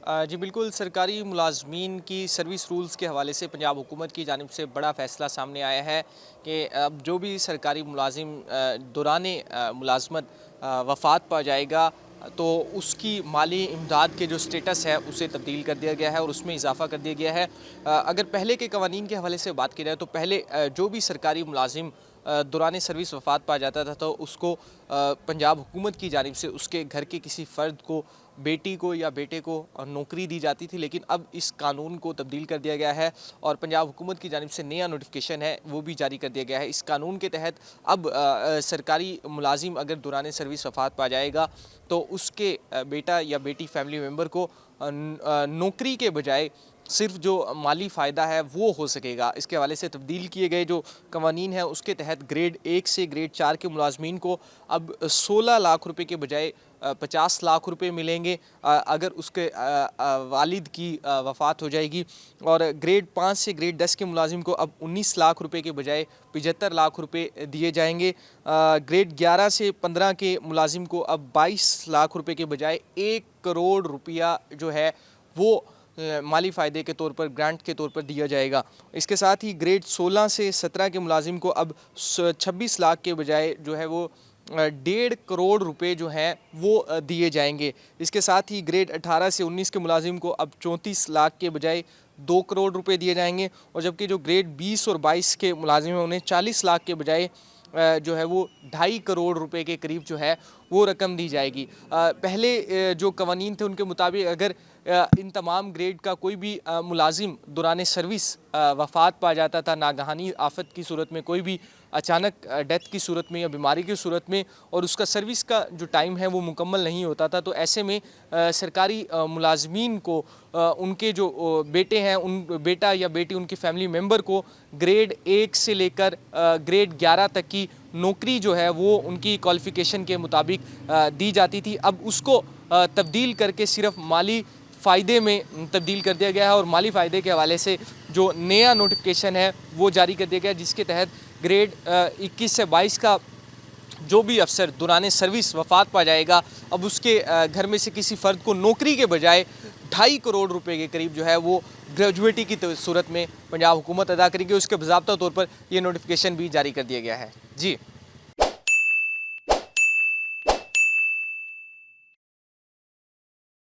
जी बिल्कुल, सरकारी मुलाज़मीन की सर्विस रूल्स के हवाले से पंजाब हुकूमत की जानिब से बड़ा फ़ैसला सामने आया है कि अब जो भी सरकारी मुलाज़िम दौरान मुलाज़मत वफ़ात पा जाएगा तो उसकी माली इमदाद के जो स्टेटस है उसे तब्दील कर दिया गया है और उसमें इजाफ़ा कर दिया गया है। अगर पहले के कवानीन के हवाले से बात की जाए तो पहले जो भी सरकारी मुलाज़िम दौरान सर्विस वफ़ात पा जाता था तो उसको पंजाब हुकूमत की जानिब से उसके घर के किसी फ़र्द को, बेटी को या बेटे को नौकरी दी जाती थी। लेकिन अब इस कानून को तब्दील कर दिया गया है और पंजाब हुकूमत की जानिब से नया नोटिफिकेशन है वो भी जारी कर दिया गया है। इस कानून के तहत अब सरकारी मुलाजिम अगर दौरान सर्विस वफ़ात पा जाएगा तो उसके बेटा या बेटी फैमिली मेम्बर को नौकरी के बजाय सिर्फ जो माली फ़ायदा है वो हो सकेगा। इसके हवाले से तब्दील किए गए जो कवानीन हैं उसके तहत ग्रेड 1 से ग्रेड 4 के मुलाजमीन को अब 16 लाख रुपए के बजाय 50 लाख रुपए मिलेंगे अगर उसके वालिद की वफ़ात हो जाएगी। और ग्रेड 5 से ग्रेड 10 के मुलाजिम को अब 19 लाख रुपए के बजाय 75 लाख रुपए दिए जाएंगे। ग्रेड 11 से 15 के मुलाजिम को अब 22 लाख रुपए के बजाय 1 करोड़ रुपया जो है वो माली फ़ायदे के तौर पर, ग्रांट के तौर पर दिया जाएगा। इसके साथ ही ग्रेड 16 से 17 के मुलाजिम को अब 26 लाख के बजाय जो है वो 1.5 करोड़ रुपए जो हैं वो दिए जाएंगे। इसके साथ ही ग्रेड 18 से 19 के मुलाजिम को अब 34 लाख के बजाय 2 करोड़ रुपए दिए जाएंगे। और जबकि जो ग्रेड 20 और 22 के मुलाजिम हैं उन्हें 40 लाख के बजाय जो है वो 2.5 करोड़ रुपए के करीब जो है वो रकम दी जाएगी। पहले जो कवानीन थे उनके मुताबिक अगर इन तमाम ग्रेड का कोई भी मुलाजिम दौरान सर्विस वफ़ात पा जाता था नागहानी आफत की सूरत में, कोई भी अचानक डेथ की सूरत में या बीमारी की सूरत में, और उसका सर्विस का जो टाइम है वो मुकम्मल नहीं होता था, तो ऐसे में सरकारी मुलाजमीन को उनके जो बेटे हैं उन बेटा या बेटी उनकी फैमिली मेम्बर को ग्रेड 1 से लेकर ग्रेड 11 तक की नौकरी जो है वो उनकी क्वालिफ़िकेशन के मुताबिक दी जाती थी। अब उसको तब्दील करके सिर्फ माली फ़ायदे में तब्दील कर दिया गया है और माली फ़ायदे के हवाले से जो नया नोटिफिकेशन है वो जारी कर दिया गया है, जिसके तहत ग्रेड 21 से 22 का जो भी अफसर दौरान सर्विस वफ़ात पा जाएगा अब उसके घर में से किसी फ़र्द को नौकरी के बजाय 2.5 करोड़ रुपए के करीब जो है वो ग्रेजुएटी की सूरत में पंजाब हुकूमत अदा करेगी। उसके बाज़ाब्ता तौर पर ये नोटिफिकेशन भी जारी कर दिया गया है। जी।